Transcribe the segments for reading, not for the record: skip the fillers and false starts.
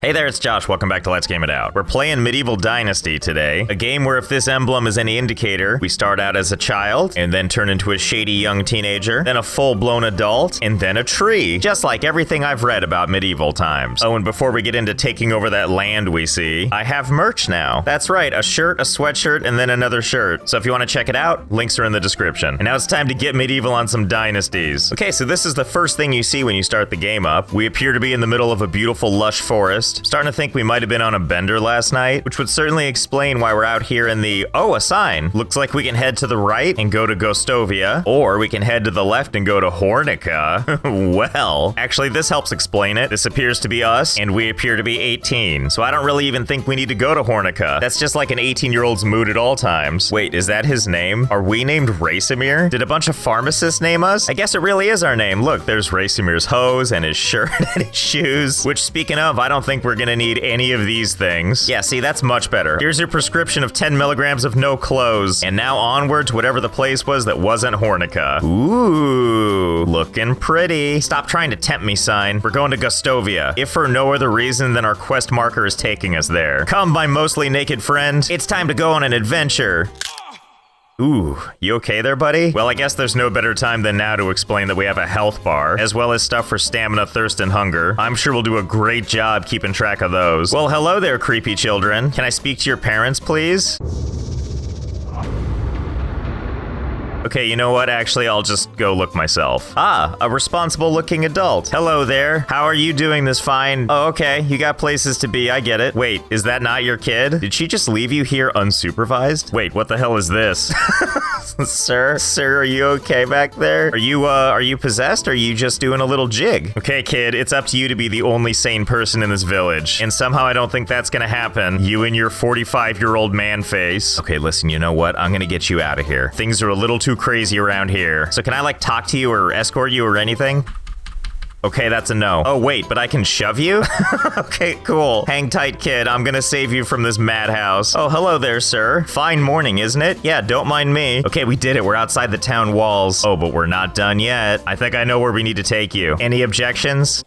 Hey there, it's Josh. Welcome back to Let's Game It Out. We're playing Medieval Dynasty today, a game where if this emblem is any indicator, we start out as a child, and then turn into a shady young teenager, then a full-blown adult, and then a tree. Just like everything I've read about medieval times. Oh, and before we get into taking over that land we see, I have merch now. That's right, a shirt, a sweatshirt, and then another shirt. So if you want to check it out, links are in the description. And now it's time to get medieval on some dynasties. Okay, so this is the first thing you see when you start the game up. We appear to be in the middle of a beautiful, lush forest. Starting to think we might have been on a bender last night, which would certainly explain why we're out here in the, oh, a sign. Looks like we can head to the right and go to Gostovia, or we can head to the left and go to Hornica. Well, actually this helps explain it. This appears to be us, and we appear to be 18. So I don't really even think we need to go to Hornica. That's just like an 18-year-old's mood at all times. Wait, is that his name? Are we named Racimir? Did a bunch of pharmacists name us? I guess it really is our name. Look, there's Racimir's hose and his shirt and his shoes. Which, speaking of, I don't think we're gonna need any of these things. Yeah, see, that's much better. Here's your prescription of 10 milligrams of no clothes. And now onward to whatever the place was that wasn't Hornica. Ooh, looking pretty. Stop trying to tempt me, sign. We're going to Gostovia, if for no other reason than our quest marker is taking us there. Come, my mostly naked friend. It's time to go on an adventure. Ooh, you okay there, buddy? Well, I guess there's no better time than now to explain that we have a health bar, as well as stuff for stamina, thirst, and hunger. I'm sure we'll do a great job keeping track of those. Well, hello there, creepy children. Can I speak to your parents, please? Okay, you know what? Actually, I'll just go look myself. Ah, a responsible-looking adult. Hello there. How are you doing this fine? Oh, okay. You got places to be. I get it. Wait, is that not your kid? Did she just leave you here unsupervised? Wait, what the hell is this? Sir, are you okay back there? Are you possessed, or are you just doing a little jig? Okay, kid, it's up to you to be the only sane person in this village. And somehow I don't think that's gonna happen. You and your 45-year-old man face. Okay, listen, you know what? I'm gonna get you out of here. Things are a little too crazy around here. So can I, like, talk to you or escort you or anything? Okay, that's a no. Oh, wait, but I can shove you? Okay, cool. Hang tight, kid. I'm gonna save you from this madhouse. Oh, hello there, sir. Fine morning, isn't it? Yeah, don't mind me. Okay, we did it. We're outside the town walls. Oh, but we're not done yet. I think I know where we need to take you. Any objections?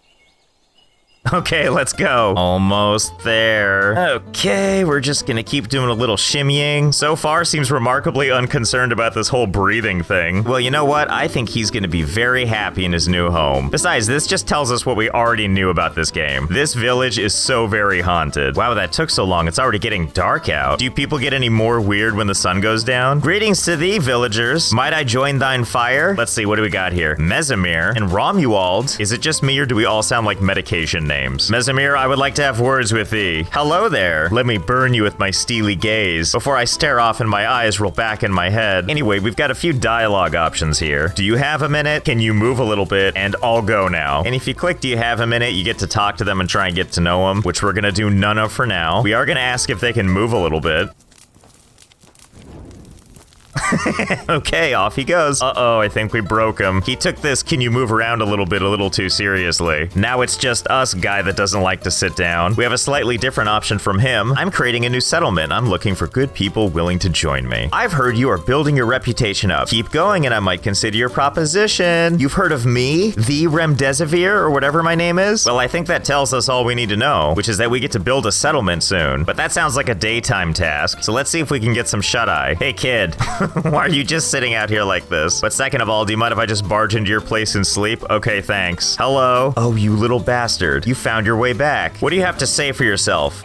Okay, let's go. Almost there. Okay, we're just gonna keep doing a little shimmying. So far, seems remarkably unconcerned about this whole breathing thing. Well, you know what? I think he's gonna be very happy in his new home. Besides, this just tells us what we already knew about this game. This village is so very haunted. Wow, that took so long. It's already getting dark out. Do people get any more weird when the sun goes down? Greetings to thee, villagers. Might I join thine fire? Let's see, what do we got here? Mesimir and Romuald. Is it just me, or do we all sound like medication names? Mesimir, I would like to have words with thee. Hello there. Let me burn you with my steely gaze before I stare off and my eyes roll back in my head. Anyway, we've got a few dialogue options here. Do you have a minute? Can you move a little bit? And I'll go now. And if you click do you have a minute, you get to talk to them and try and get to know them, which we're gonna do none of for now. We are gonna ask if they can move a little bit. Okay, off he goes. Uh-oh, I think we broke him. He took this "can you move around a little bit" a little too seriously. Now it's just us guy that doesn't like to sit down. We have a slightly different option from him. I'm creating a new settlement. I'm looking for good people willing to join me. I've heard you are building your reputation up. Keep going and I might consider your proposition. You've heard of me? The Remdesivir, or whatever my name is? Well, I think that tells us all we need to know, which is that we get to build a settlement soon. But that sounds like a daytime task. So let's see if we can get some shut-eye. Hey, kid. Why are you just sitting out here like this? But second of all, do you mind if I just barge into your place and sleep? Okay, thanks. Hello? Oh, you little bastard. You found your way back. What do you have to say for yourself?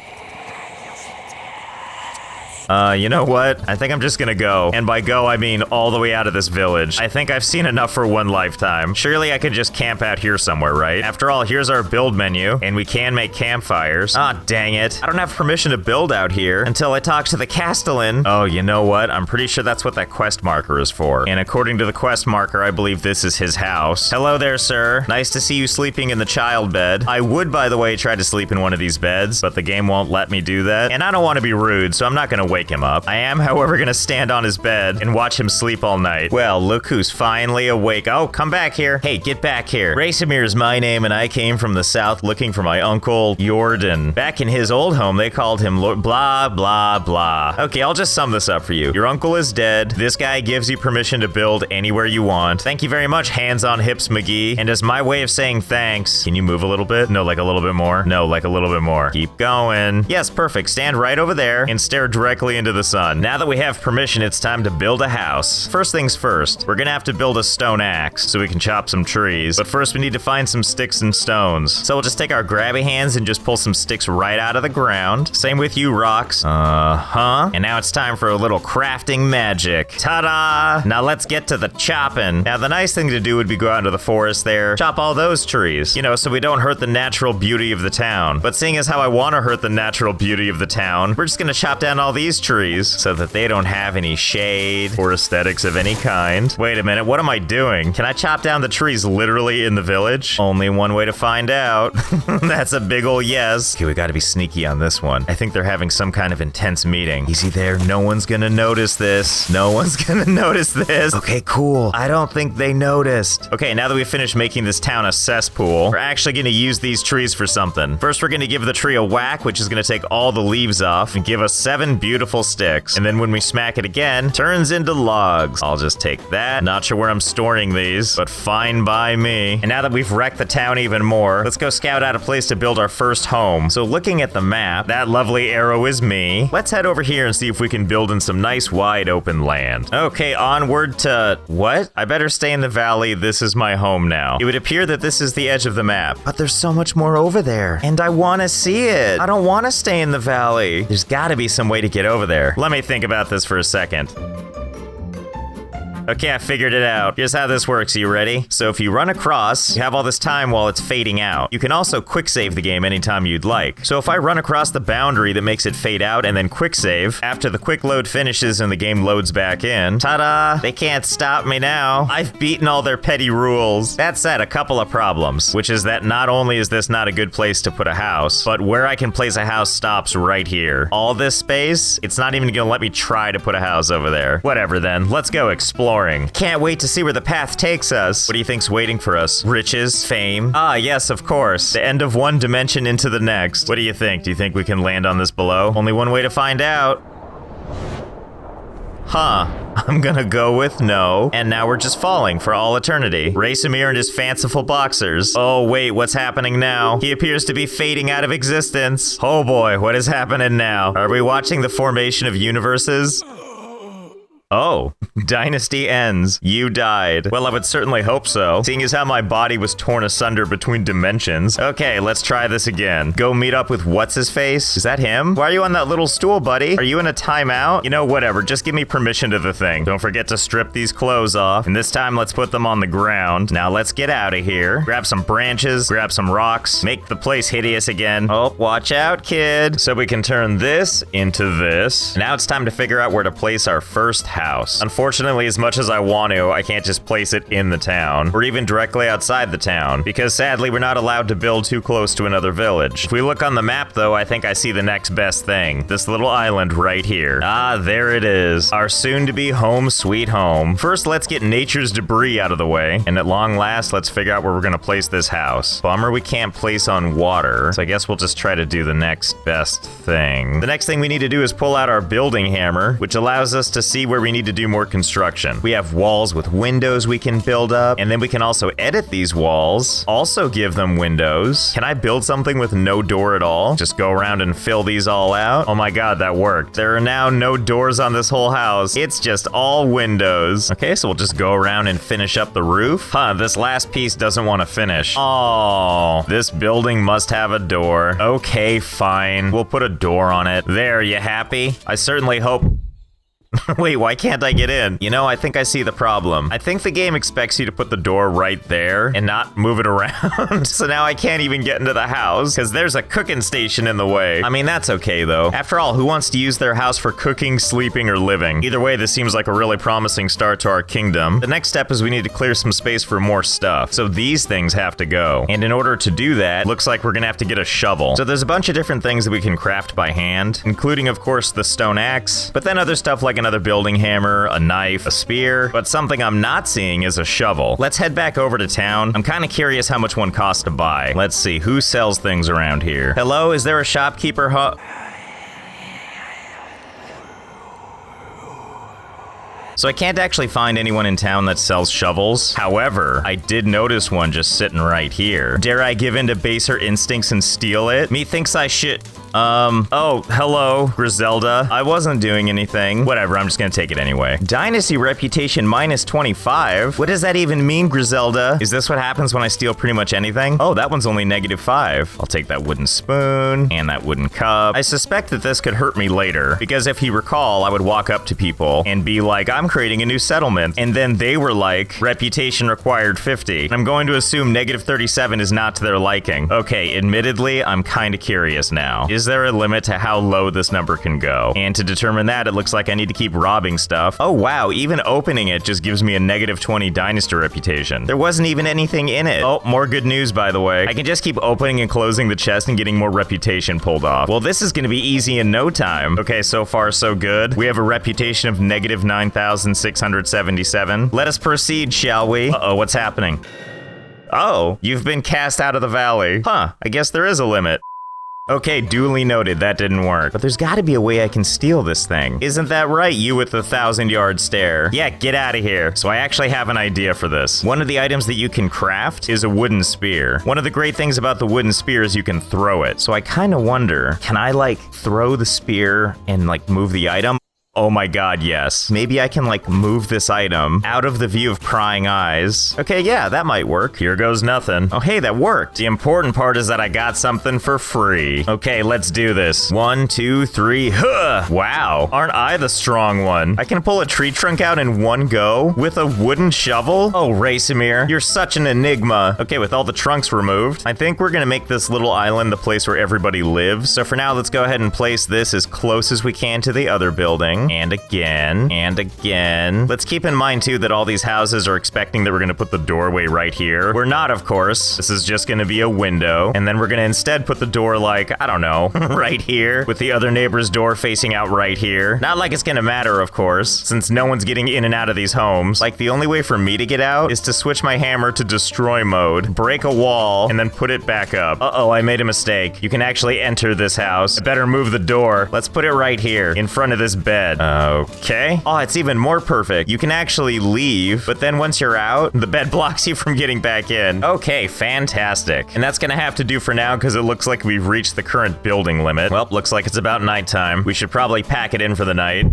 You know what? I think I'm just gonna go. And by go, I mean all the way out of this village. I think I've seen enough for one lifetime. Surely I could just camp out here somewhere, right? After all, here's our build menu, and we can make campfires. Ah, dang it. I don't have permission to build out here until I talk to the Castellan. Oh, you know what? I'm pretty sure that's what that quest marker is for. And according to the quest marker, I believe this is his house. Hello there, sir. Nice to see you sleeping in the child bed. I would, by the way, try to sleep in one of these beds, but the game won't let me do that. And I don't want to be rude, so I'm not gonna wake him up. I am, however, gonna stand on his bed and watch him sleep all night. Well, look who's finally awake. Oh, come back here. Hey, get back here. Racemir is my name, and I came from the south looking for my uncle, Jordan. Back in his old home, they called him Lord blah, blah, blah. Okay, I'll just sum this up for you. Your uncle is dead. This guy gives you permission to build anywhere you want. Thank you very much, Hands on Hips McGee. And as my way of saying thanks, can you move a little bit? No, like a little bit more. No, like a little bit more. Keep going. Yes, perfect. Stand right over there and stare directly into the sun. Now that we have permission, it's time to build a house. First things first, we're gonna have to build a stone axe so we can chop some trees. But first we need to find some sticks and stones. So we'll just take our grabby hands and just pull some sticks right out of the ground. Same with you, rocks. And now it's time for a little crafting magic. Ta-da! Now let's get to the chopping. Now the nice thing to do would be go out into the forest there, chop all those trees, you know, so we don't hurt the natural beauty of the town. But seeing as how I want to hurt the natural beauty of the town, we're just gonna chop down all these trees so that they don't have any shade or aesthetics of any kind. Wait a minute, what am I doing? Can I chop down the trees literally in the village? Only one way to find out. That's a big ol' yes. Okay, we gotta be sneaky on this one. I think they're having some kind of intense meeting. Easy there, no one's gonna notice this. No one's gonna notice this. Okay, cool. I don't think they noticed. Okay, now that we've finished making this town a cesspool, we're actually gonna use these trees for something. First, we're gonna give the tree a whack, which is gonna take all the leaves off and give us 7 beautiful sticks. And then when we smack it again, turns into logs. I'll just take that. Not sure where I'm storing these, but fine by me. And now that we've wrecked the town even more, let's go scout out a place to build our first home. So looking at the map, that lovely arrow is me. Let's head over here and see if we can build in some nice wide open land. Okay, onward to... what? I better stay in the valley. This is my home now. It would appear that this is the edge of the map, but there's so much more over there, and I want to see it. I don't want to stay in the valley. There's got to be some way to get over there. Let me think about this for a second. Okay, I figured it out. Here's how this works. You ready? So if you run across, you have all this time while it's fading out. You can also quick save the game anytime you'd like. So if I run across the boundary that makes it fade out and then quick save, after the quick load finishes and the game loads back in, ta-da! They can't stop me now. I've beaten all their petty rules. That said, a couple of problems, which is that not only is this not a good place to put a house, but where I can place a house stops right here. All this space, it's not even gonna let me try to put a house over there. Whatever then, let's go explore. Can't wait to see where the path takes us. What do you think's waiting for us? Riches? Fame? Ah, yes, of course. The end of one dimension into the next. What do you think? Do you think we can land on this below? Only one way to find out. Huh. I'm gonna go with no. And now we're just falling for all eternity. Racemir and his fanciful boxers. Oh, wait, what's happening now? He appears to be fading out of existence. Oh boy, what is happening now? Are we watching the formation of universes? Oh, Dynasty ends. You died. Well, I would certainly hope so, seeing as how my body was torn asunder between dimensions. Okay, let's try this again. Go meet up with what's-his-face? Is that him? Why are you on that little stool, buddy? Are you in a timeout? You know, whatever. Just give me permission to the thing. Don't forget to strip these clothes off. And this time, let's put them on the ground. Now, let's get out of here. Grab some branches, grab some rocks, make the place hideous again. Oh, watch out, kid. So we can turn this into this. Now it's time to figure out where to place our first house. Unfortunately, as much as I want to, I can't just place it in the town, or even directly outside the town, because sadly, we're not allowed to build too close to another village. If we look on the map, though, I think I see the next best thing. This little island right here. Ah, there it is. Our soon-to-be home sweet home. First, let's get nature's debris out of the way, and at long last, let's figure out where we're gonna place this house. Bummer we can't place on water, so I guess we'll just try to do the next best thing. The next thing we need to do is pull out our building hammer, which allows us to see where we need to do more construction. We have walls with windows we can build up, and then we can also edit these walls, also give them windows. Can I build something with no door at all? Just go around and fill these all out? Oh my god, that worked. There are now no doors on this whole house. It's just all windows. Okay, so we'll just go around and finish up the roof. Huh, this last piece doesn't want to finish. Oh, this building must have a door. Okay, fine. We'll put a door on it. There, you happy? I certainly hope... Wait, why can't I get in? You know, I think I see the problem. I think the game expects you to put the door right there and not move it around. So now I can't even get into the house because there's a cooking station in the way. I mean, that's okay though. After all, who wants to use their house for cooking, sleeping, or living? Either way, this seems like a really promising start to our kingdom. The next step is we need to clear some space for more stuff. So these things have to go. And in order to do that, looks like we're gonna have to get a shovel. So there's a bunch of different things that we can craft by hand, including of course the stone axe, but then other stuff like another building hammer, a knife, a spear. But something I'm not seeing is a shovel. Let's head back over to town. I'm kind of curious how much one costs to buy. Let's see, who sells things around here? Hello, is there a shopkeeper? So I can't actually find anyone in town that sells shovels. However, I did notice one just sitting right here. Dare I give in to baser instincts and steal it? Methinks I should. Oh, hello, Griselda. I wasn't doing anything. Whatever, I'm just gonna take it anyway. Dynasty reputation minus 25? What does that even mean, Griselda? Is this what happens when I steal pretty much anything? Oh, that one's only -5. I'll take that wooden spoon and that wooden cup. I suspect that this could hurt me later, because if you recall, I would walk up to people and be like, I'm creating a new settlement. And then they were like, reputation required 50. I'm going to assume -37 is not to their liking. Okay, admittedly, I'm kind of curious now. Is there a limit to how low this number can go? And to determine that, it looks like I need to keep robbing stuff. Oh wow, even opening it just gives me a -20 dynasty reputation. There wasn't even anything in it. Oh, more good news by the way. I can just keep opening and closing the chest and getting more reputation pulled off. Well, this is gonna be easy in no time. Okay, so far so good. We have a reputation of -9,677. Let us proceed, shall we? Uh-oh, what's happening? Oh, you've been cast out of the valley. Huh, I guess there is a limit. Okay, duly noted, that didn't work. But there's gotta be a way I can steal this thing. Isn't that right, you with the 1,000-yard stare? Yeah, get out of here. So I actually have an idea for this. One of the items that you can craft is a wooden spear. One of the great things about the wooden spear is you can throw it. So I kinda wonder, can I like throw the spear and like move the item? Oh my god, yes. Maybe I can like move this item out of the view of prying eyes. Okay, yeah, that might work. Here goes nothing. Oh hey, that worked. The important part is that I got something for free. Okay, let's do this. 1, 2, 3, huh! Wow, aren't I the strong one? I can pull a tree trunk out in one go with a wooden shovel? Oh, Racemir, you're such an enigma. Okay, with all the trunks removed, I think we're gonna make this little island the place where everybody lives. So for now, let's go ahead and place this as close as we can to the other building. And again, and again. Let's keep in mind too that all these houses are expecting that we're gonna put the doorway right here. We're not, of course. This is just gonna be a window. And then we're gonna instead put the door like, I don't know, right here, with the other neighbor's door facing out right here. Not like it's gonna matter, of course, since no one's getting in and out of these homes. Like the only way for me to get out is to switch my hammer to destroy mode, break a wall, and then put it back up. Uh-oh, I made a mistake. You can actually enter this house. I better move the door. Let's put it right here, in front of this bed. Okay. Oh, it's even more perfect. You can actually leave, but then once you're out, the bed blocks you from getting back in. Okay, fantastic. And that's gonna have to do for now because it looks like we've reached the current building limit. Well, looks like it's about nighttime. We should probably pack it in for the night.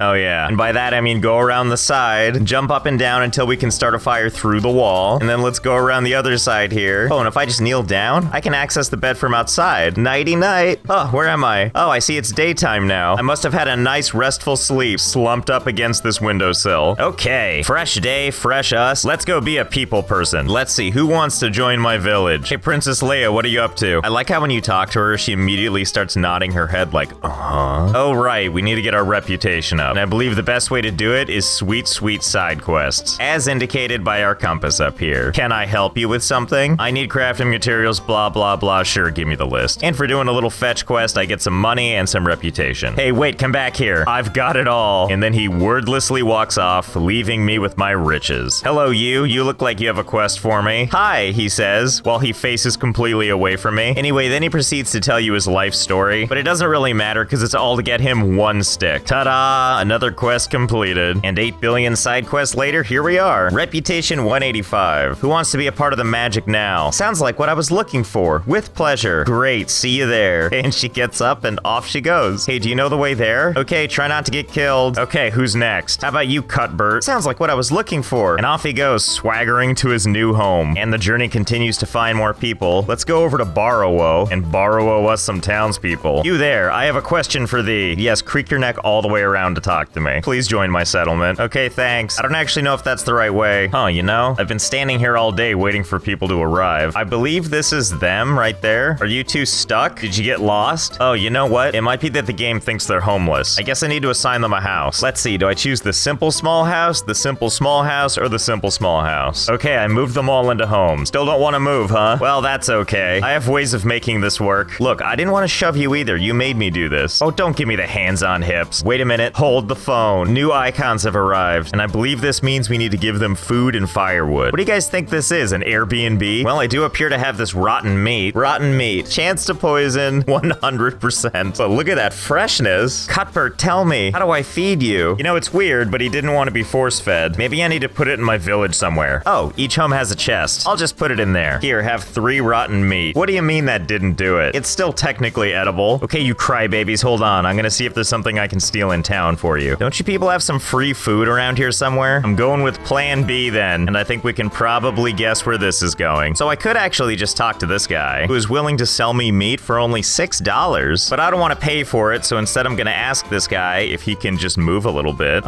Oh yeah, and by that I mean go around the side, jump up and down until we can start a fire through the wall, and then let's go around the other side here. Oh, and if I just kneel down, I can access the bed from outside. Nighty night. Oh, where am I? Oh, I see it's daytime now. I must have had a nice restful sleep slumped up against this windowsill. Okay, fresh day, fresh us. Let's go be a people person. Let's see, who wants to join my village? Hey, Princess Leia, what are you up to? I like how when you talk to her, she immediately starts nodding her head like, uh-huh. Oh right, we need to get our reputation up. And I believe the best way to do it is sweet, sweet side quests, as indicated by our compass up here. Can I help you with something? I need crafting materials, blah, blah, blah. Sure, give me the list. And for doing a little fetch quest, I get some money and some reputation. Hey, wait, come back here. I've got it all. And then he wordlessly walks off, leaving me with my riches. Hello, you. You look like you have a quest for me. Hi, he says, while he faces completely away from me. Anyway, then he proceeds to tell you his life story, but it doesn't really matter because it's all to get him one stick. Ta-da! Another quest completed. And 8 billion side quests later, here we are. Reputation 185. Who wants to be a part of the magic now? Sounds like what I was looking for. With pleasure. Great, see you there. And she gets up and off she goes. Hey, do you know the way there? Okay, try not to get killed. Okay, who's next? How about you, Cuthbert? Sounds like what I was looking for. And off he goes, swaggering to his new home. And the journey continues to find more people. Let's go over to Borrowo and borrow us some townspeople. You there, I have a question for thee. Yes, creak your neck all the way around to talk to me. Please join my settlement. Okay, thanks. I don't actually know if that's the right way. Huh, you know? I've been standing here all day waiting for people to arrive. I believe this is them right there. Are you two stuck? Did you get lost? Oh, you know what? It might be that the game thinks they're homeless. I guess I need to assign them a house. Let's see, do I choose the simple small house, the simple small house, or the simple small house? Okay, I moved them all into homes. Still don't want to move, huh? Well, that's okay. I have ways of making this work. Look, I didn't want to shove you either. You made me do this. Oh, don't give me the hands on hips. Wait a minute. Hold the phone. New icons have arrived, and I believe this means we need to give them food and firewood. What do you guys think this is, an Airbnb? Well, I do appear to have this rotten meat. Rotten meat. Chance to poison, 100%. So look at that freshness. Cuthbert, tell me, how do I feed you? You know, it's weird, but he didn't want to be force-fed. Maybe I need to put it in my village somewhere. Oh, each home has a chest. I'll just put it in there. Here, have 3 rotten meat. What do you mean that didn't do it? It's still technically edible. Okay, you crybabies, hold on. I'm gonna see if there's something I can steal in town for you. Don't you people have some free food around here somewhere? I'm going with plan B then, and I think we can probably guess where this is going. So I could actually just talk to this guy, who is willing to sell me meat for only $6, but I don't want to pay for it, so instead I'm gonna ask this guy if he can just move a little bit.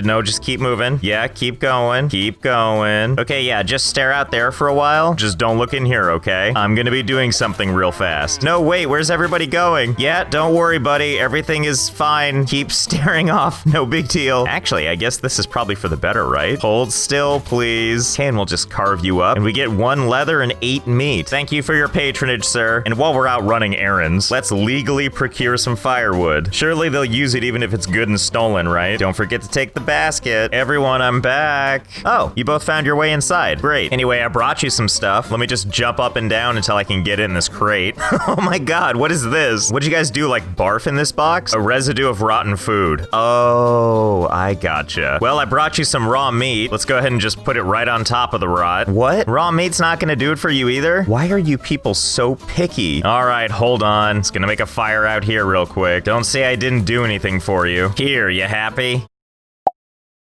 No, just keep moving. Yeah, keep going. Keep going. Okay, yeah, just stare out there for a while. Just don't look in here, okay? I'm gonna be doing something real fast. No, wait, where's everybody going? Yeah, don't worry, buddy. Everything is fine. Keep staring off. No big deal. Actually, I guess this is probably for the better, right? Hold still, please. Okay, and we'll just carve you up. And we get 1 leather and 8 meat. Thank you for your patronage, sir. And while we're out running errands, let's legally procure some firewood. Surely they'll use it even if it's good and stolen, right? Don't forget to take the basket. Everyone, I'm back. Oh, you both found your way inside. Great. Anyway, I brought you some stuff. Let me just jump up and down until I can get it in this crate. Oh my god, what is this? What'd you guys do, like barf in this box? A residue of rotten food. Oh, I gotcha. Well, I brought you some raw meat. Let's go ahead and just put it right on top of the rot. What? Raw meat's not gonna do it for you either? Why are you people so picky? All right, hold on. It's gonna make a fire out here real quick. Don't say I didn't do anything for you. Here, you happy?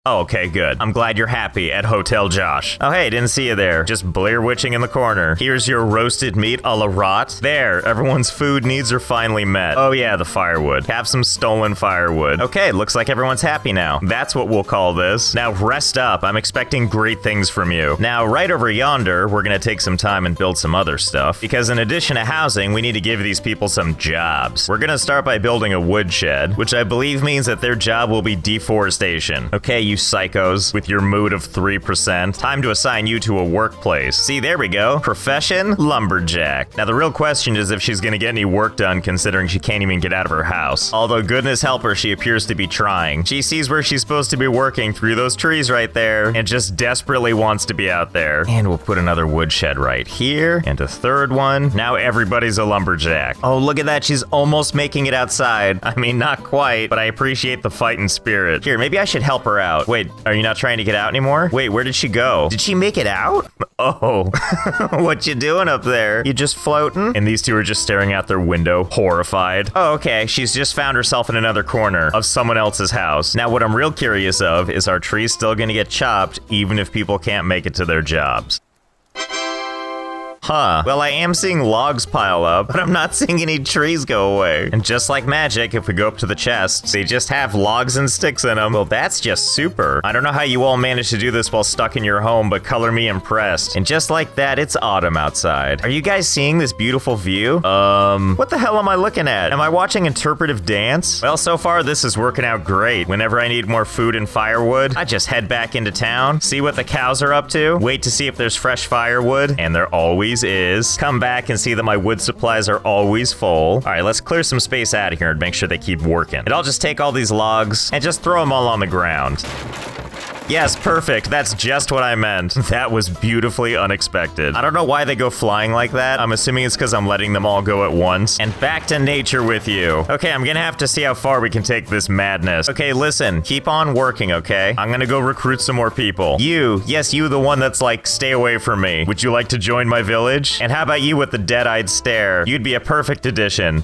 Oh, okay, good. I'm glad you're happy at Hotel Josh. Oh, hey, didn't see you there. Just Blair witching in the corner. Here's your roasted meat a la rot. There, everyone's food needs are finally met. Oh yeah, the firewood. Have some stolen firewood. Okay, looks like everyone's happy now. That's what we'll call this. Now rest up. I'm expecting great things from you. Now, right over yonder, we're gonna take some time and build some other stuff. Because in addition to housing, we need to give these people some jobs. We're gonna start by building a woodshed, which I believe means that their job will be deforestation. Okay, you psychos with your mood of 3%. Time to assign you to a workplace. See, there we go. Profession, lumberjack. Now, the real question is if she's gonna get any work done considering she can't even get out of her house. Although, goodness help her, she appears to be trying. She sees where she's supposed to be working through those trees right there and just desperately wants to be out there. And we'll put another woodshed right here and a third one. Now everybody's a lumberjack. Oh, look at that. She's almost making it outside. I mean, not quite, but I appreciate the fighting spirit. Here, maybe I should help her out. Wait, are you not trying to get out anymore? Wait, where did she go? Did she make it out? Oh, what you doing up there? You just floating? And these two are just staring out their window, horrified. Oh, okay, she's just found herself in another corner of someone else's house. Now, what I'm real curious of is our trees still gonna get chopped even if people can't make it to their jobs? Huh. Well, I am seeing logs pile up, but I'm not seeing any trees go away. And just like magic, if we go up to the chests, they just have logs and sticks in them. Well, that's just super. I don't know how you all managed to do this while stuck in your home, but color me impressed. And just like that, it's autumn outside. Are you guys seeing this beautiful view? What the hell am I looking at? Am I watching interpretive dance? Well, so far, this is working out great. Whenever I need more food and firewood, I just head back into town, see what the cows are up to, wait to see if there's fresh firewood, and there always is. Come back and see that my wood supplies are always full. All right, let's clear some space out of here and make sure they keep working. And I'll just take all these logs and just throw them all on the ground. Yes, perfect. That's just what I meant. That was beautifully unexpected. I don't know why they go flying like that. I'm assuming it's because I'm letting them all go at once. And back to nature with you. Okay, I'm gonna have to see how far we can take this madness. Okay, listen, keep on working, okay? I'm gonna go recruit some more people. You, yes, you the one that's like, stay away from me. Would you like to join my village? And how about you with the dead-eyed stare? You'd be a perfect addition.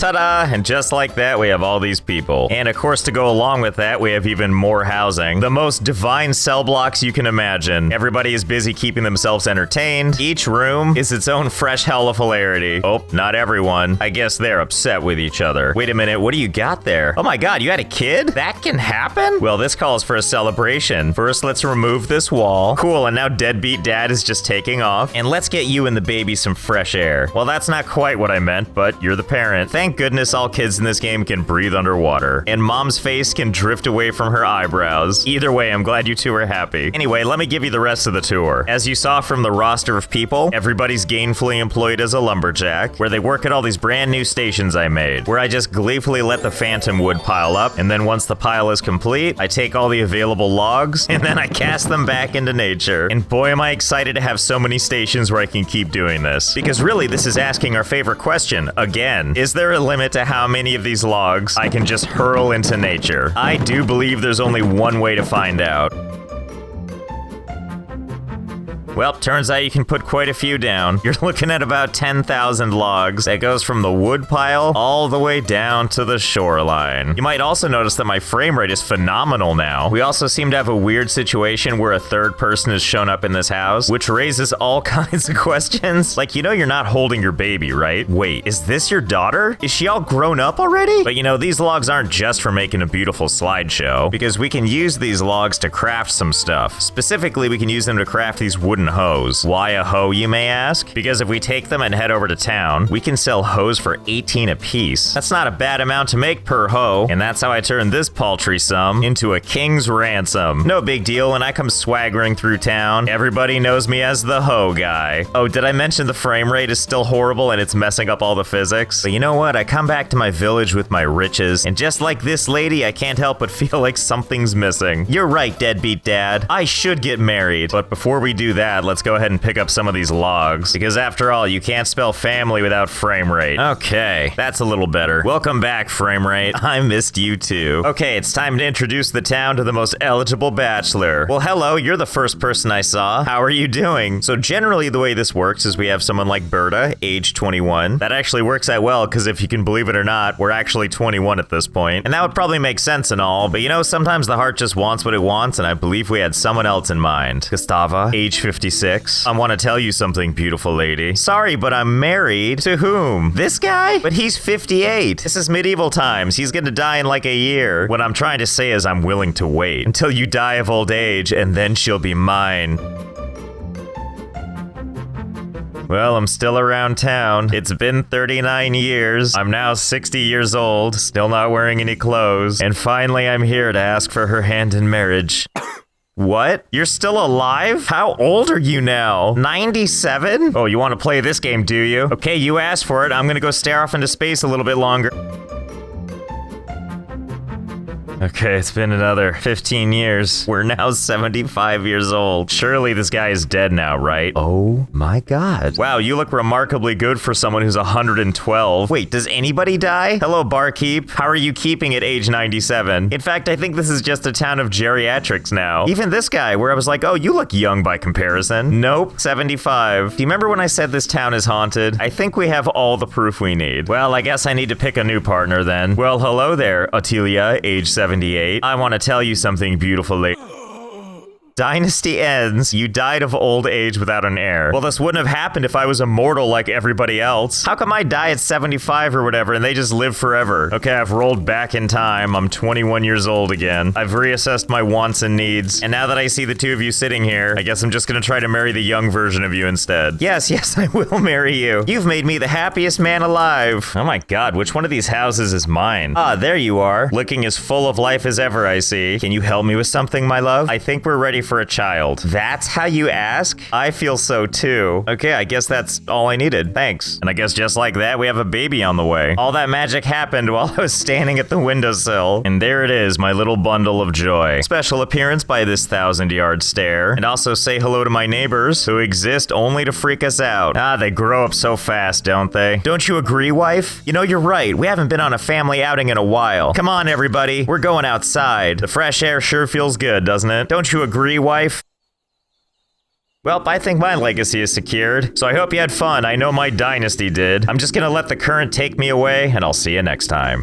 Ta-da! And just like that, we have all these people. And of course, to go along with that, we have even more housing. The most divine cell blocks you can imagine. Everybody is busy keeping themselves entertained. Each room is its own fresh hell of hilarity. Oh, not everyone. I guess they're upset with each other. Wait a minute, what do you got there? Oh my god, you had a kid? That can happen? Well, this calls for a celebration. First, let's remove this wall. Cool, and now deadbeat dad is just taking off. And let's get you and the baby some fresh air. Well, that's not quite what I meant, but you're the parent. Thank goodness all kids in this game can breathe underwater. And mom's face can drift away from her eyebrows. Either way, I'm glad you two are happy. Anyway, let me give you the rest of the tour. As you saw from the roster of people, everybody's gainfully employed as a lumberjack, where they work at all these brand new stations I made, where I just gleefully let the phantom wood pile up, and then once the pile is complete, I take all the available logs, and then I cast them back into nature. And boy, am I excited to have so many stations where I can keep doing this. Because really, this is asking our favorite question, again. Is there a limit to how many of these logs I can just hurl into nature? I do believe there's only one way to find out. Well, turns out you can put quite a few down. You're looking at about 10,000 logs. That goes from the wood pile all the way down to the shoreline. You might also notice that my frame rate is phenomenal now. We also seem to have a weird situation where a third person has shown up in this house, which raises all kinds of questions. Like, you know you're not holding your baby, right? Wait, is this your daughter? Is she all grown up already? But you know, these logs aren't just for making a beautiful slideshow, because we can use these logs to craft some stuff. Specifically, we can use them to craft these wooden hoes. Why a hoe, you may ask? Because if we take them and head over to town, we can sell hoes for 18 a piece. That's not a bad amount to make per hoe, and that's how I turned this paltry sum into a king's ransom. No big deal when I come swaggering through town. Everybody knows me as the hoe guy. Oh, did I mention the frame rate is still horrible and it's messing up all the physics? But you know what? I come back to my village with my riches, and just like this lady, I can't help but feel like something's missing. You're right, deadbeat dad. I should get married. But before we do that, let's go ahead and pick up some of these logs, because after all, you can't spell family without frame rate. Okay, that's a little better. Welcome back, frame rate. I missed you too. Okay, it's time to introduce the town to the most eligible bachelor. Well, hello, you're the first person I saw. How are you doing? So generally the way this works is we have someone like Berta, age 21. That actually works out well, because if you can believe it or not, we're actually 21 at this point. And that would probably make sense and all, but you know, sometimes the heart just wants what it wants, and I believe we had someone else in mind. Gustava, age 56. I want to tell you something, beautiful lady. Sorry, but I'm married. To whom? This guy? But he's 58. This is medieval times. He's gonna die in like a year. What I'm trying to say is I'm willing to wait until you die of old age, and then she'll be mine. Well, I'm still around town. It's been 39 years. I'm now 60 years old, still not wearing any clothes. And finally, I'm here to ask for her hand in marriage. What? You're still alive? How old are you now? 97? Oh, you want to play this game, do you? Okay, you asked for it. I'm gonna go stare off into space a little bit longer. Okay, it's been another 15 years. We're now 75 years old. Surely this guy is dead now, right? Oh my god. Wow, you look remarkably good for someone who's 112. Wait, does anybody die? Hello, barkeep. How are you keeping at age 97? In fact, I think this is just a town of geriatrics now. Even this guy, where I was like, oh, you look young by comparison. Nope, 75. Do you remember when I said this town is haunted? I think we have all the proof we need. Well, I guess I need to pick a new partner then. Well, hello there, Ottilia, age 78. I want to tell you something, beautiful lady. Dynasty ends. You died of old age without an heir. Well, this wouldn't have happened if I was immortal like everybody else. How come I die at 75 or whatever and they just live forever? Okay, I've rolled back in time. I'm 21 years old again. I've reassessed my wants and needs. And now that I see the two of you sitting here, I guess I'm just gonna try to marry the young version of you instead. Yes, I will marry you. You've made me the happiest man alive. Oh my god, which one of these houses is mine? Ah, there you are. Looking as full of life as ever, I see. Can you help me with something, my love? I think we're ready for a child. That's how you ask? I feel so too. Okay, I guess that's all I needed. Thanks. And I guess just like that, we have a baby on the way. All that magic happened while I was standing at the windowsill. And there it is, my little bundle of joy. Special appearance by this 1,000-yard stare. And also say hello to my neighbors, who exist only to freak us out. Ah, they grow up so fast, don't they? Don't you agree, wife? You know, you're right. We haven't been on a family outing in a while. Come on, everybody. We're going outside. The fresh air sure feels good, doesn't it? Don't you agree, wife? Well, I think my legacy is secured, so I hope you had fun. I know my dynasty did. I'm just gonna let the current take me away, and I'll see you next time.